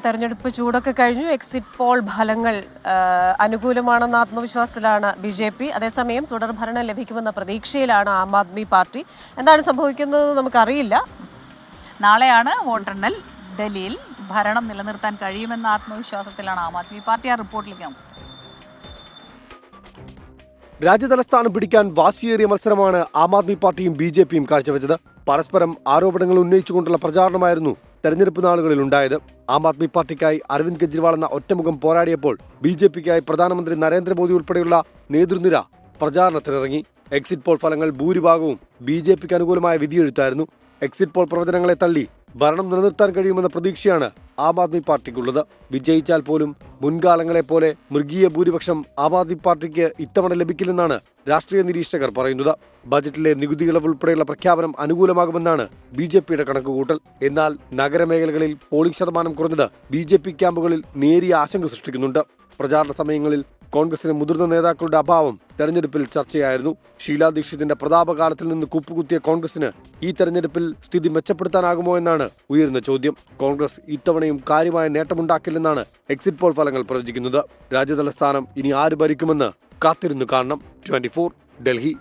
തെരഞ്ഞെടുപ്പ് ചൂടൊക്കെ കഴിഞ്ഞു. എക്സിറ്റ് പോൾ ഫലങ്ങൾ അനുകൂലമാണെന്ന ആത്മവിശ്വാസത്തിലാണ് ബി.ജെ.പി. അതേസമയം തുടർഭരണം ലഭിക്കുമെന്ന പ്രതീക്ഷയിലാണ് ആം ആദ്മി പാർട്ടി. എന്താണ് സംഭവിക്കുന്നത് നമുക്കറിയില്ല. നാളെയാണ് വോട്ടെണ്ണൽ. ഡൽഹിയിൽ ഭരണം നിലനിർത്താൻ കഴിയുമെന്ന ആത്മവിശ്വാസത്തിലാണ് ആം ആദ്മി പാർട്ടി. ആ റിപ്പോർട്ടിലേക്ക് രാജ്യതലസ്ഥാനം പിടിക്കാൻ വാശിയേറിയ മത്സരമാണ് ആം ആദ്മി പാർട്ടിയും ബി.ജെ.പിയും കാഴ്ചവെച്ചത്. പരസ്പരം ആരോപണങ്ങൾ ഉന്നയിച്ചുകൊണ്ടുള്ള പ്രചാരണമായിരുന്നു തെരഞ്ഞെടുപ്പ് നാളുകളിൽ ഉണ്ടായത്. ആം ആദ്മി പാർട്ടിക്കായി അരവിന്ദ് കെജ്രിവാൾ എന്ന ഒറ്റമുഖം പോരാടിയപ്പോൾ ബി.ജെ.പിക്കായി പ്രധാനമന്ത്രി നരേന്ദ്രമോദി ഉൾപ്പെടെയുള്ള നേതൃനിര പ്രചാരണത്തിനിറങ്ങി. എക്സിറ്റ് പോൾ ഫലങ്ങൾ ഭൂരിഭാഗവും ബി.ജെ.പിക്ക് അനുകൂലമായ വിധിയെഴുത്തായിരുന്നു. എക്സിറ്റ് പോൾ പ്രവചനങ്ങളെ തള്ളി ഭരണം നിലനിർത്താൻ കഴിയുമെന്ന പ്രതീക്ഷയാണ് ആം ആദ്മി പാർട്ടിക്കുള്ളത്. വിജയിച്ചാൽ പോലും മുൻകാലങ്ങളെപ്പോലെ മൃഗീയ ഭൂരിപക്ഷം ആം ആദ്മി പാർട്ടിക്ക് ഇത്തവണ ലഭിക്കില്ലെന്നാണ് രാഷ്ട്രീയ നിരീക്ഷകർ പറയുന്നത്. ബജറ്റിലെ നികുതി ഇളവ് ഉൾപ്പെടെയുള്ള പ്രഖ്യാപനം അനുകൂലമാകുമെന്നാണ് ബി.ജെ.പിയുടെ കണക്കുകൂട്ടൽ. എന്നാൽ നഗരമേഖലകളിൽ പോളിംഗ് ശതമാനം കുറഞ്ഞത് ബി.ജെ.പി ക്യാമ്പുകളിൽ നേരിയ ആശങ്ക സൃഷ്ടിക്കുന്നുണ്ട്. പ്രചാരണ സമയങ്ങളിൽ കോൺഗ്രസിന് മുതിർന്ന നേതാക്കളുടെ അഭാവം തെരഞ്ഞെടുപ്പിൽ ചർച്ചയായിരുന്നു. ഷീലാ ദീക്ഷിതിന്റെ പ്രതാപകാലത്തിൽ നിന്ന് കുപ്പുകുത്തിയ കോൺഗ്രസിന് ഈ തെരഞ്ഞെടുപ്പിൽ സ്ഥിതി മെച്ചപ്പെടുത്താനാകുമോ എന്നാണ് ഉയരുന്ന ചോദ്യം. കോൺഗ്രസ് ഇത്തവണയും കാര്യമായ നേട്ടമുണ്ടാക്കില്ലെന്നാണ് എക്സിറ്റ് പോൾ ഫലങ്ങൾ പ്രവചിക്കുന്നത്. രാജ്യതലസ്ഥാനം ഇനി ആര് ഭരിക്കുമെന്ന് കാത്തിരുന്നു കാണണം. 24 ഡൽഹി.